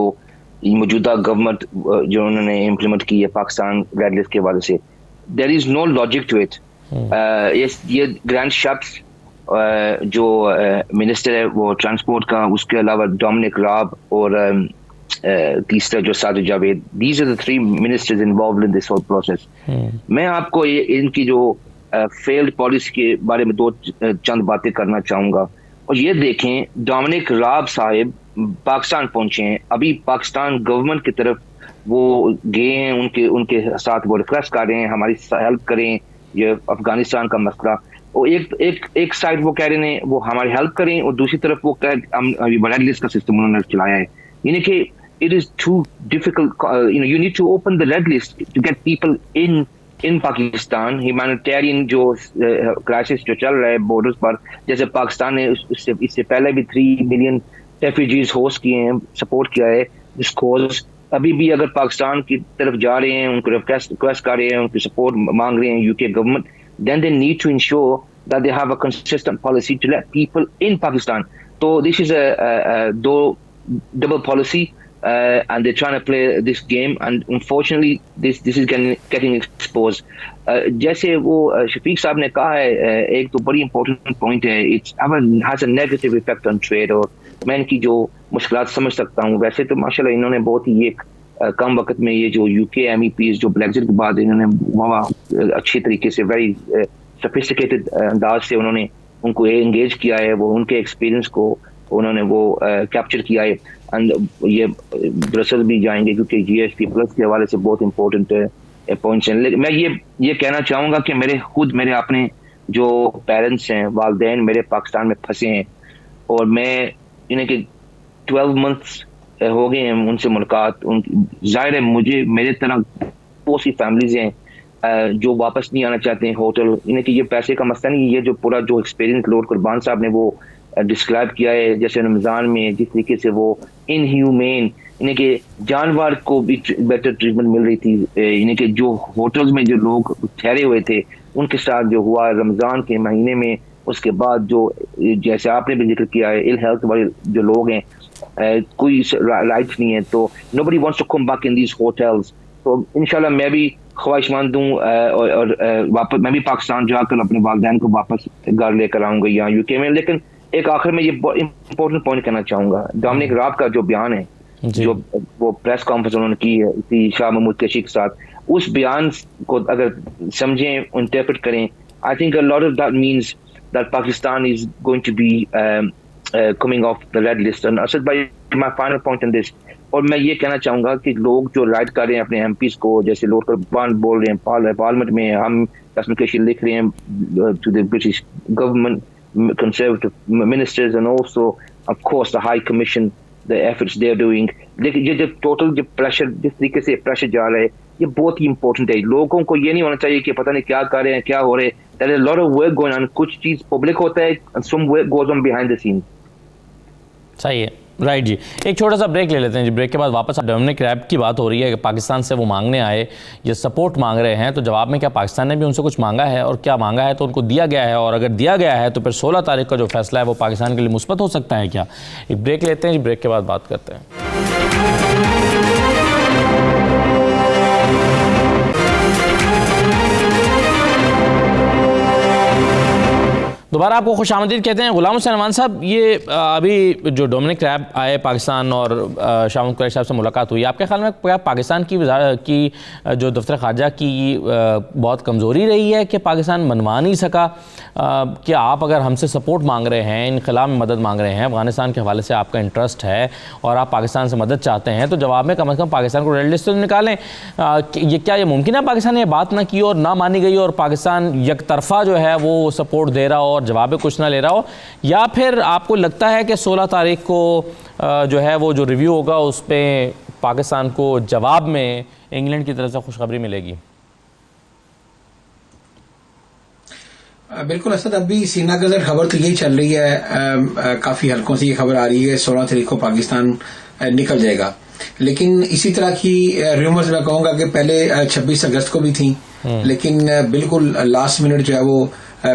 موجودہ گورنمنٹ جو انہوں نے امپلیمنٹ کی ہے پاکستان ریڈ لسٹ کے حوالے سے۔ دیر از نو لاجک ٹو اٹ۔ یہ گرینڈ شخص جو منسٹر ہے وہ ٹرانسپورٹ کا، اس کے علاوہ ڈومینک راب اور تیسرا جو Sajid Javid, these are the 3 ministers involved in this whole process۔ میں آپ کو ان کی جو فیلڈ پالیسی کے بارے میں چند باتیں کرنا چاہوں گا۔ اور یہ دیکھیں، ڈومینک راب صاحب پاکستان پہنچے ہیں، ابھی پاکستان گورنمنٹ کی طرف وہ گئے ہیں، ان کے ساتھ وہ ریکویسٹ کر رہے ہیں ہماری ہیلپ کریں، یہ افغانستان کا مسئلہ۔ اور ایک سائڈ وہ کہہ رہے ہیں وہ ہماری ہیلپ کریں، اور دوسری طرف وہ ریڈ لسٹ کا سسٹم انہوں نے چلایا ہے۔ یعنی کہ it is too difficult, you need to open the red list to get people in Pakistan۔ humanitarian جو کرائسس جو چل رہا ہے بارڈرز پر، جیسے پاکستان نے اس سے پہلے بھی 3 ملین ریفیوجیز ہوسٹ کیے ہیں، سپورٹ کیا ہے اس کوز۔ ابھی بھی اگر پاکستان کی طرف جا رہے ہیں، ان کو ریکویسٹ کر رہے ہیں، ان کی سپورٹ مانگ رہے ہیں یو کے government, then they need to ensure that they have a consistent policy to let people in Pakistan۔ تو this is a double policy۔ and they're trying to play this game, and unfortunately this is getting exposed۔ جیسے وہ شفیق صاحب نے کہا ہے، ایک تو بڑی امپورٹنٹ پوائنٹ ہے، it has a negative effect on trade۔ اور میں ان کی جو مشکلات سمجھ سکتا ہوں۔ ویسے تو ماشاءاللہ انہوں نے بہت ہی ایک کم وقت میں یہ جو یو کے MEPs جو بریگزٹ کے بعد انہوں نے اچھی طریقے سے ویری سفسٹیکیٹڈ انداز سے انہوں نے ان کو انگیج کیا ہے، وہ ان کے ایکسپیرینس کو انہوں نے وہ کیپچر کیا ہے۔ اینڈ یہ برسل بھی جائیں گے کیونکہ GSP+ کے حوالے سے بہت امپورٹنٹ پوائنٹس ہیں۔ لیکن میں یہ کہنا چاہوں گا کہ میرے اپنے جو پیرنٹس ہیں، والدین میرے پاکستان میں پھنسے ہیں، اور میں انہیں کہ 12 months ہو گئے ہیں ان سے ملاقات۔ ظاہر ہے میرے طرح بہت سی فیملیز ہیں جو واپس نہیں آنا چاہتے ہیں ہوٹل۔ انہیں کہ یہ پیسے کا مسئلہ نہیں، یہ جو پورا جو ایکسپیرینس لارڈ قربان صاحب نے وہ ڈسکرائب کیا ہے، جیسے رمضان میں جس طریقے سے وہ انہیومین، یعنی کہ جانور کو بھی بیٹر ٹریٹمنٹ مل رہی تھی، یعنی کہ جو ہوٹلز میں جو لوگ ٹھہرے ہوئے تھے ان کے ساتھ جو ہوا رمضان کے مہینے میں، اس کے بعد جو جیسے آپ نے بھی ذکر کیا ہے ال ہیلتھ والے جو لوگ ہیں، کوئی رائٹس نہیں ہے، تو nobody wants to come back in these hotels۔ تو انشاءاللہ میں بھی خواہش مند ہوں اور واپس میں بھی پاکستان جا کر اپنے والدین کو واپس گھر لے کر آؤں گا یہاں یو کے میں۔ لیکن ایک آخر میں یہ امپورٹنٹ پوائنٹ کہنا چاہوں گا، ڈومینک راب کا جو بیان ہے، جو وہ پریس کانفرنس انہوں نے کی ہے شاہ محمود قریشی کے ساتھ، اس بیان کو اگر سمجھیں، انٹرپریٹ کریں، I think a lot of that means that Pakistan is going to be coming off the red list۔ And Asad bhai, my final point on this، اور میں یہ کہنا چاہوں گا کہ لوگ جو رائٹ کر رہے ہیں اپنے MPs کو، جیسے لارڈ قربان بول رہے ہیں پارلیمنٹ میں، ہم کمیونیکیشن لکھ رہے ہیں to the British government, conservative ministers and also of course the High Commission, the efforts they are doing۔ لیکن یہ جو ٹوٹل جو پریشر جس طریقے سے پریشر جا رہا ہے یہ بہت ہی امپورٹنٹ ہے۔ لوگوں کو یہ نہیں ہونا چاہیے کہ پتہ نہیں کیا کر رہے ہیں، کیا ہو رہے ہیں۔ there is a lot of work going on، کچھ چیز پبلک ہوتا ہے and some work goes on behind the scenes۔ صحیح ہے، رائٹ جی۔ ایک چھوٹا سا بریک لے لیتے ہیں جی، بریک کے بعد واپس ڈومینک راب کی بات ہو رہی ہے کہ پاکستان سے وہ مانگنے آئے، یہ سپورٹ مانگ رہے ہیں، تو جواب میں کیا پاکستان نے بھی ان سے کچھ مانگا ہے، اور کیا مانگا ہے تو ان کو دیا گیا ہے، اور اگر دیا گیا ہے تو پھر 16 تاریخ کا جو فیصلہ ہے وہ پاکستان کے لیے مثبت ہو سکتا ہے کیا؟ ایک بریک لیتے ہیں جی، بریک کے بعد بات کرتے ہیں۔ دوبارہ دوبارہ آپ کو خوش آمدید کہتے ہیں. غلام حسین امان صاحب, یہ ابھی جو ڈومنک ریب آئے پاکستان اور شاہ محمود قریشی صاحب سے ملاقات ہوئی, آپ کے خیال میں کیا پاکستان کی جو دفتر خارجہ کی بہت کمزوری رہی ہے کہ پاکستان منوا نہیں سکا؟ کہ آپ اگر ہم سے سپورٹ مانگ رہے ہیں, انخلا میں مدد مانگ رہے ہیں, افغانستان کے حوالے سے آپ کا انٹرسٹ ہے اور آپ پاکستان سے مدد چاہتے ہیں, تو جواب میں کم از کم پاکستان کو ریڈ لسٹ سے نکالیں. کیا یہ ممکن ہے پاکستان نے یہ بات نہ کی اور نہ مانی گئی اور پاکستان یک طرفہ جو ہے وہ سپورٹ دے رہا ہو اور جواب کچھ نہ لے رہا ہو, یا پھر آپ کو لگتا ہے کہ 16 تاریخ کو جو ہے وہ جو ریویو ہوگا اس پہ پاکستان کو جواب میں انگلینڈ کی طرف سے خوشخبری ملے گی؟ بالکل اسد, ابھی سینہ گزر خبر تو یہی چل رہی ہے, کافی حلقوں سے یہ خبر آ رہی ہے 16 تاریخ کو پاکستان نکل جائے گا, لیکن اسی طرح کی ریومرز میں کہوں گا کہ پہلے 26 اگست کو بھی تھیں, لیکن بالکل لاسٹ منٹ جو ہے وہ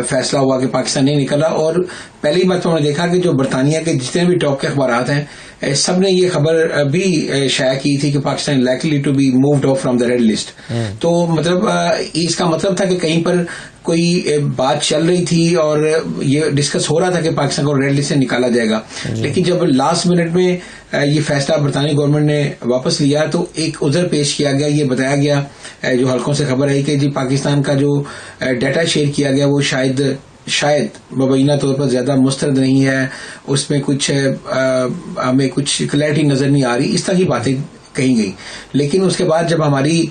فیصلہ ہوا کہ پاکستان نہیں نکلا. اور پہلی بار تو ہم نے دیکھا کہ جو برطانیہ کے جتنے بھی ٹاپ کے اخبارات ہیں سب نے یہ خبر بھی شائع کی تھی کہ Pakistan likely to be moved off from the red list. تو مطلب اس کا مطلب تھا کہ کہیں پر کوئی بات چل رہی تھی اور یہ ڈسکس ہو رہا تھا کہ پاکستان کو ریڈ لسٹ سے نکالا جائے گا, لیکن جب لاسٹ منٹ میں یہ فیصلہ برطانوی گورنمنٹ نے واپس لیا تو ایک عذر پیش کیا گیا, یہ بتایا گیا جو حلقوں سے خبر آئی کہ جی پاکستان کا جو ڈیٹا شیئر کیا گیا وہ شاید مبینہ طور پر زیادہ مسترد نہیں ہے, اس میں کچھ ہمیں کچھ کلیئرٹی نظر نہیں آ رہی, اس طرح کی باتیں کہی گئی. لیکن اس کے بعد جب ہماری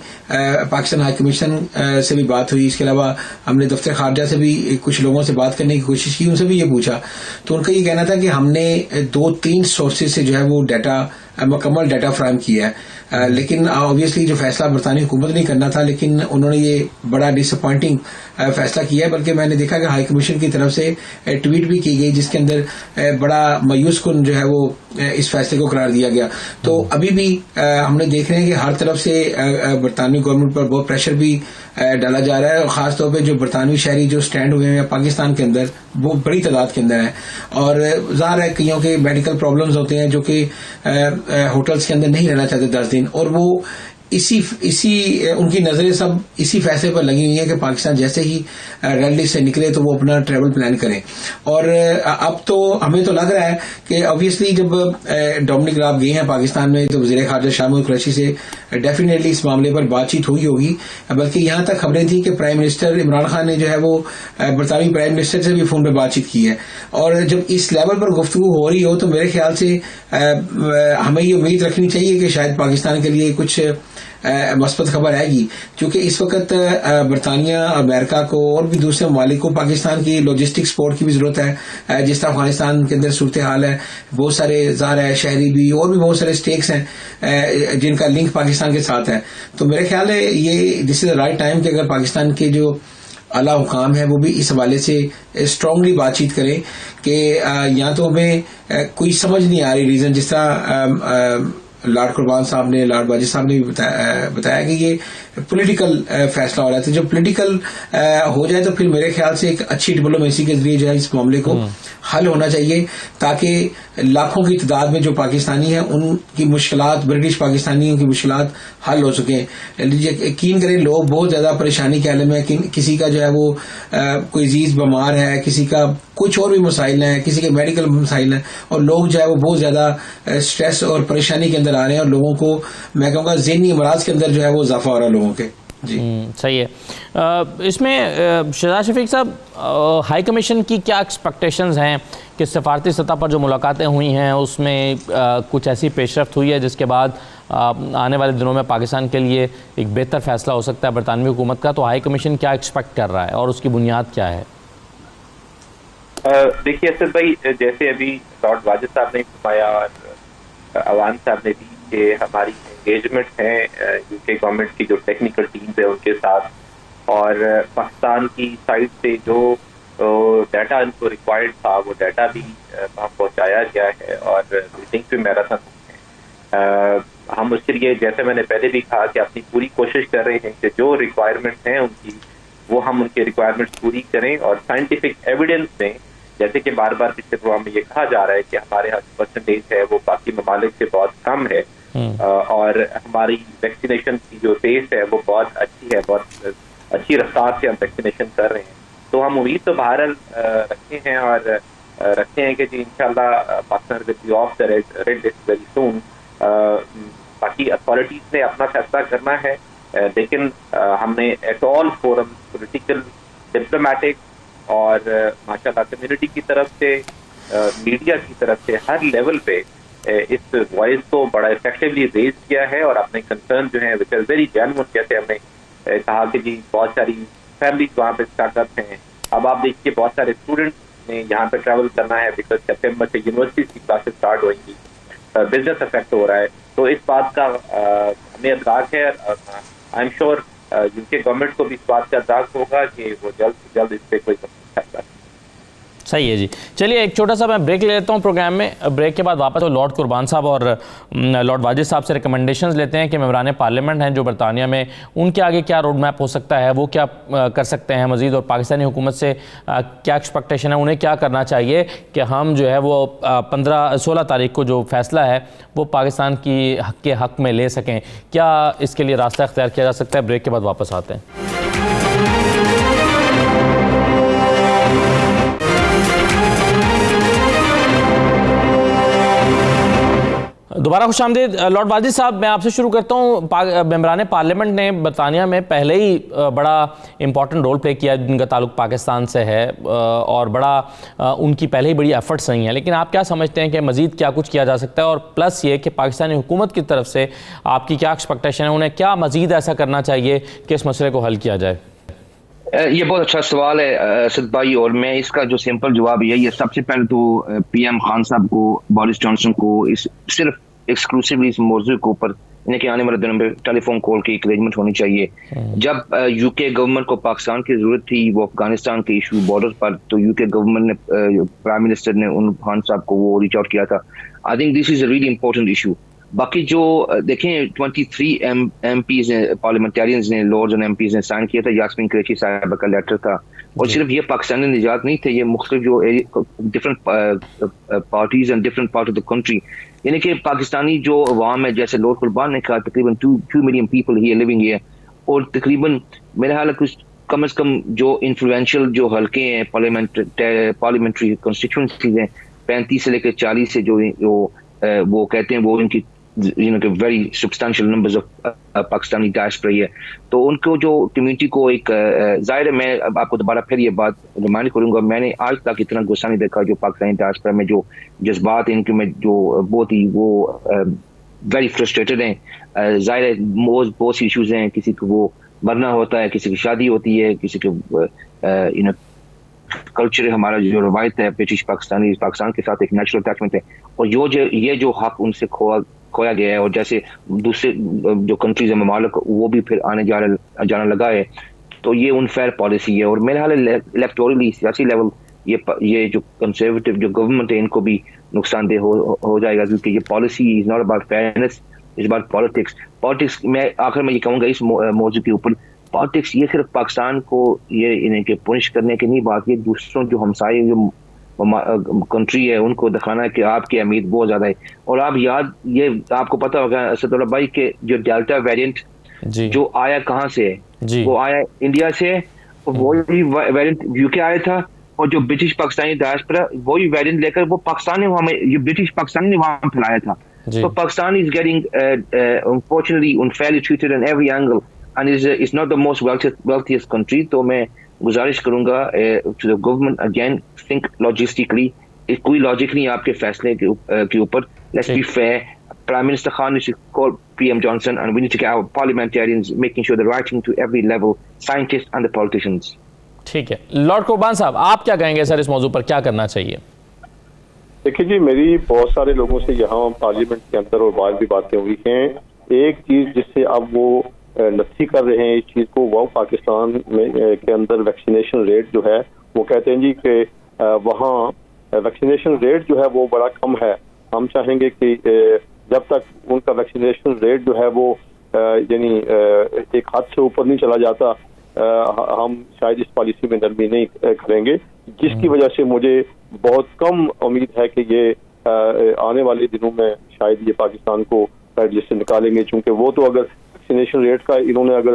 پاکستان ہائی کمیشن سے بھی بات ہوئی, اس کے علاوہ ہم نے دفتر خارجہ سے بھی کچھ لوگوں سے بات کرنے کی کوشش کی, ان سے بھی یہ پوچھا تو ان کا یہ کہنا تھا کہ ہم نے 2-3 سورسز سے جو ہے وہ ڈیٹا مکمل ڈیٹا فراہم کیا ہے, لیکن آبویسلی جو فیصلہ برطانوی حکومت نے کرنا تھا, لیکن انہوں نے یہ بڑا ڈس اپوائنٹنگ فیصلہ کیا ہے. بلکہ میں نے دیکھا کہ ہائی کمیشن کی طرف سے ٹویٹ بھی کی گئی جس کے اندر بڑا مایوس کن جو ہے وہ اس فیصلے کو قرار دیا گیا. تو ابھی بھی ہم نے دیکھ رہے ہیں کہ ہر طرف سے برطانوی گورنمنٹ پر بہت پریشر بھی ڈالا جا رہا ہے, اور خاص طور پہ جو برطانوی شہری جو سٹینڈ ہوئے ہیں پاکستان کے اندر وہ بڑی تعداد کے اندر ہیں. اور ظاہر ہے کئیوں کے میڈیکل پرابلمز ہوتے ہیں جو کہ ہوٹلز کے اندر نہیں رہنا چاہتے 10 دن, اور وہ اسی ان کی نظریں سب اسی فیصلے پر لگی ہوئی ہیں کہ پاکستان جیسے ہی ریڈ لسٹ سے نکلے تو وہ اپنا ٹریول پلان کریں. اور اب تو ہمیں تو لگ رہا ہے کہ obviously جب ڈومنک راب گئے ہیں پاکستان میں تو وزیر خارجہ شاہ محمود قریشی سے ڈیفینیٹلی اس معاملے پر بات چیت ہوئی ہوگی, بلکہ یہاں تک خبریں تھیں کہ پرائم منسٹر عمران خان نے جو ہے وہ برطانوی پرائم منسٹر سے بھی فون پہ بات چیت کی ہے. اور جب اس لیول پر گفتگو ہو رہی ہو تو میرے خیال سے ہمیں یہ امید رکھنی چاہیے کہ شاید پاکستان کے لیے کچھ مثبت خبر آئے گی, کیونکہ اس وقت برطانیہ, امریکہ کو اور بھی دوسرے ممالک کو پاکستان کی لاجسٹک سپورٹ کی بھی ضرورت ہے. جس طرح افغانستان کے اندر صورتحال ہے, بہت سارے ظاہر ہے شہری بھی اور بھی بہت سارے اسٹیکس ہیں جن کا لنک پاکستان کے ساتھ ہے. تو میرے خیال ہے یہ دس از دا رائٹ ٹائم کہ اگر پاکستان کے جو اعلیٰ حکام ہے وہ بھی اس حوالے سے اسٹرانگلی بات چیت کرے کہ یا تو ہمیں کوئی سمجھ نہیں آ رہی ریزن, جس طرح لارڈ قربان صاحب نے, لارڈ واجد صاحب نے بھی بتایا کہ یہ پولیٹیکل فیصلہ ہو رہا تھا. جب پولیٹیکل ہو جائے تو پھر میرے خیال سے ایک اچھی ڈپلومیسی کے ذریعے جو ہے اس معاملے کو حل ہونا چاہیے, تاکہ لاکھوں کی تعداد میں جو پاکستانی ہیں ان کی مشکلات, برٹش پاکستانیوں کی مشکلات حل ہو سکیں. یقین کریں لوگ بہت زیادہ پریشانی کے عالم ہے, کسی کا جو ہے وہ کوئی عزیز بیمار ہے, کسی کا کچھ اور بھی مسائل ہیں, کسی کے میڈیکل مسائل ہیں, اور لوگ جو ہے وہ بہت زیادہ اسٹریس اور پریشانی کے اندر آ رہے ہیں, اور لوگوں کو میں کہوں گا ذہنی امراض کے اندر جو ہے وہ اضافہ ہو رہا ہے لوگوں کے. جی صحیح ہے. اس میں شہزاد شفیق صاحب, ہائی کمیشن کی کیا ایکسپیکٹیشنز ہیں کہ سفارتی سطح پر جو ملاقاتیں ہوئی ہیں اس میں کچھ ایسی پیش رفت ہوئی ہے جس کے بعد آنے والے دنوں میں پاکستان کے لیے ایک بہتر فیصلہ ہو سکتا ہے برطانوی حکومت کا, تو ہائی کمیشن کیا ایکسپیکٹ کر رہا ہے اور اس کی بنیاد کیا ہے؟ دیکھیے اسد بھائی, جیسے ابھی لارڈ واجد صاحب نے فرمایا اور عوان صاحب نے بھی کہ ہماری انگیجمنٹ ہے یو کے گورنمنٹ کی جو ٹیکنیکل ٹیمز ہے ان کے ساتھ, اور پاکستان کی سائڈ سے جو ڈیٹا ان کو ریکوائرڈ تھا وہ ڈیٹا بھی وہاں پہنچایا گیا ہے, اور میٹنگ پہ میراتھن ہے. ہم اس کے لیے جیسے میں نے پہلے بھی کہا کہ اپنی پوری کوشش کر رہے ہیں کہ جو ریکوائرمنٹ ہیں ان کی وہ ہم ان کے ریکوائرمنٹس پوری کریں, اور سائنٹیفک ایویڈنس میں جیسے کہ بار بار پچھلے پروگرام میں یہ کہا جا رہا ہے کہ ہمارے یہاں پرسنٹیج ہے وہ باقی ممالک سے بہت کم ہے, اور ہماری ویکسینیشن کی جو پیس ہے وہ بہت اچھی ہے, بہت اچھی رفتار سے ہم ویکسینیشن کر رہے ہیں. تو ہم امید تو بہرحال رکھتے ہیں اور رکھتے ہیں کہ جی انشاءاللہ Pakistan will be off the red list very soon. باقی اتھارٹیز نے اپنا فیصلہ کرنا ہے, لیکن ہم نے at all forum political, diplomatic اور ماشاءاللہ کمیونٹی کی طرف سے, میڈیا کی طرف سے ہر لیول پہ اس وائس کو بڑا افیکٹولی ریز کیا ہے, اور اپنے کنسرن جو ہیں وچ از ویری جینوئن, جیسے ہم نے کہا کہ جی بہت ساری فیملیز وہاں پہ اسٹارٹ اپ ہیں. اب آپ دیکھیے بہت سارے اسٹوڈنٹس نے یہاں پہ ٹریول کرنا ہے بیکاز سپٹمبر سے یونیورسٹیز کی کلاسز اسٹارٹ ہوئیں گی, بزنس افیکٹ ہو رہا ہے. تو اس بات کا ہمیں ادراک ہے, آئی ایم شیور یو کے گورنمنٹ کو بھی اس بات کا ادراک ہوگا کہ وہ جلد سے جلد اس پہ کوئی فیصلہ. صحیح ہے جی. چلیے ایک چھوٹا سا میں بریک لے لیتا ہوں پروگرام میں. بریک کے بعد واپس تو لارڈ قربان صاحب اور لارڈ واجد صاحب سے ریکمنڈیشنز لیتے ہیں کہ ممبران پارلیمنٹ ہیں جو برطانیہ میں, ان کے آگے کیا روڈ میپ ہو سکتا ہے, وہ کیا کر سکتے ہیں مزید, اور پاکستانی حکومت سے کیا ایکسپیکٹیشن ہے, انہیں کیا کرنا چاہیے کہ ہم جو ہے وہ 16 تاریخ کو جو فیصلہ ہے وہ پاکستان کی حق کے حق میں لے سکیں. کیا اس کے لیے راستہ اختیار کیا جا سکتا ہے؟ بریک کے بعد واپس آتے ہیں. دوبارہ خوش آمدید. لارڈ واجد صاحب, میں آپ سے شروع کرتا ہوں. ممبران پارلیمنٹ نے برطانیہ میں پہلے ہی بڑا امپورٹنٹ رول پلے کیا جن کا تعلق پاکستان سے ہے, اور بڑا ان کی پہلے ہی بڑی ایفرٹس رہی ہیں, لیکن آپ کیا سمجھتے ہیں کہ مزید کیا کچھ کیا جا سکتا ہے, اور پلس یہ کہ پاکستانی حکومت کی طرف سے آپ کی کیا ایکسپیکٹیشن ہے, انہیں کیا مزید ایسا کرنا چاہیے کہ اس مسئلے کو حل کیا جائے؟ یہ بہت اچھا سوال ہے اسد بھائی, اور میں اس کا جو سمپل جواب یہ ہے, سب سے پہلے تو پی ایم خان صاحب کو, بورس جانسن کو صرف ایکسکلوسیولی اس موضوع کے اوپر انہیں کہ آنے والے دنوں میں ٹیلی فون کال کی ایک ارینجمنٹ ہونی چاہیے. جب یو کے گورنمنٹ کو پاکستان کی ضرورت تھی وہ افغانستان کے ایشو بارڈر پر, تو یو کے گورنمنٹ نے, پرائم منسٹر نے ان خان صاحب کو وہ ریچ آؤٹ کیا تھا. I think this is a really important issue. باقی جو دیکھیں 23 ایم پیز نے, پارلیمنٹیرینز نے, لارڈز اور ایم پیز نے سائن کیا تھا. یاسمین قریشی صاحبہ کا لیٹر تھا, اور صرف یہ پاکستانی نجات نہیں تھے, یہ مختلف جو different parties and different part of the country, یعنی کہ پاکستانی جو عوام ہے, جیسے لارڈ قربان نے کہا تقریباً 2 ملین پیپل ہی لیونگ ہیئر, اور تقریباً میرا خیال ہے کچھ کم از کم جو انفلوئنشل جو حلقے ہیں پارلیمنٹری کنسٹیچوئنسیز ہیں 35 سے لے کے 40 سے جو وہ کہتے ہیں وہ ان کی very substantial numbers of Pakistani diaspora ہے. تو ان کو جو کمیونٹی کو ایک ظاہر ہے, میں آپ کو دوبارہ پھر یہ بات ریمائنڈ کروں گا, میں نے آج تک اتنا غصہ نہیں دیکھا جو پاکستانی ڈائسپورا میں جو جذبات ان کے میں جو بہت ہی وہ ویری فرسٹریٹڈ ہیں. ظاہر ہے بہت سی ایشوز ہیں, کسی کو وہ مرنا ہوتا ہے, کسی کی شادی ہوتی ہے, کسی کے کلچر ہمارا جو روایت ہے برٹش پاکستانی پاکستان کے ساتھ ایک نیچرل اٹیچمنٹ ہے, اور یہ جو حق ان سے کھویا گیا ہے, اور جیسے دوسرے جو کنٹریز ہیں ممالک وہ بھی پھر آنے جانا لگا ہے, تو یہ انفیئر پالیسی ہے. اور میرے حال الیکٹورلی سیاسی لیول یہ جو کنزرویٹو جو گورنمنٹ ہے ان کو بھی نقصان دہ ہو جائے گا, کیونکہ یہ policy is not about fairness, is about politics. میں آخر میں یہ کہوں گا اس موضوع کے اوپر, پالیٹکس یہ صرف پاکستان کو یہ انہیں کہ پنش کرنے کی نہیں بات, یہ دوسروں جو ہمسائے جو کنٹری ہے ان کو دکھانا ہے کہ آپ کی اہمیت بہت زیادہ ہے. اور آپ یہ آپ کو پتا ہوگا اسد اللہ بھائی کہ جو ڈیلٹا ویریئنٹ جو آیا کہاں سے ہے, وہ آیا انڈیا سے, وہی ویریئنٹ یو کے آیا تھا, اور جو برٹش پاکستانی ڈائسپورا وہی ویریئنٹ لے کر وہ پاکستان نے یہ برٹش پاکستانی نے وہاں پھیلایا تھا. So Pakistan is getting unfortunately unfairly treated on every angle, and is not the most wealthiest country. تو میں گزارش کروں گا to the government again, think logistically. کوئی لاجک نہیں آپ کے فیصلے کے اوپر. Let's be fair. Prime Minister Khan should call PM Johnson, and we need to get our parliamentarians making sure they're writing to every level, scientists and the politicians. ٹھیک ہے. Lord قربان صاحب آپ کیا کہیں گے سر اس موضوع پر, کیا کرنا چاہیے؟ دیکھیں جی, میری بہت سارے لوگوں سے یہاں پارلیمنٹ کے اندر اور باہر بھی باتیں ہوئی ہیں. ایک چیز جس سے اب وہ نفی کر رہے ہیں اس چیز کو, وہ پاکستان میں کے اندر ویکسینیشن ریٹ جو ہے, وہ کہتے ہیں جی کہ وہاں ویکسینیشن ریٹ جو ہے وہ بڑا کم ہے. ہم چاہیں گے کہ جب تک ان کا ویکسینیشن ریٹ جو ہے وہ یعنی ایک حد سے اوپر نہیں چلا جاتا, ہم شاید اس پالیسی میں نرمی نہیں کریں گے, جس کی وجہ سے مجھے بہت کم امید ہے کہ یہ آنے والے دنوں میں شاید یہ پاکستان کو ریڈ لسٹ سے نکالیں گے. چونکہ وہ تو اگر ویکسینیشن ریٹ کا انہوں نے اگر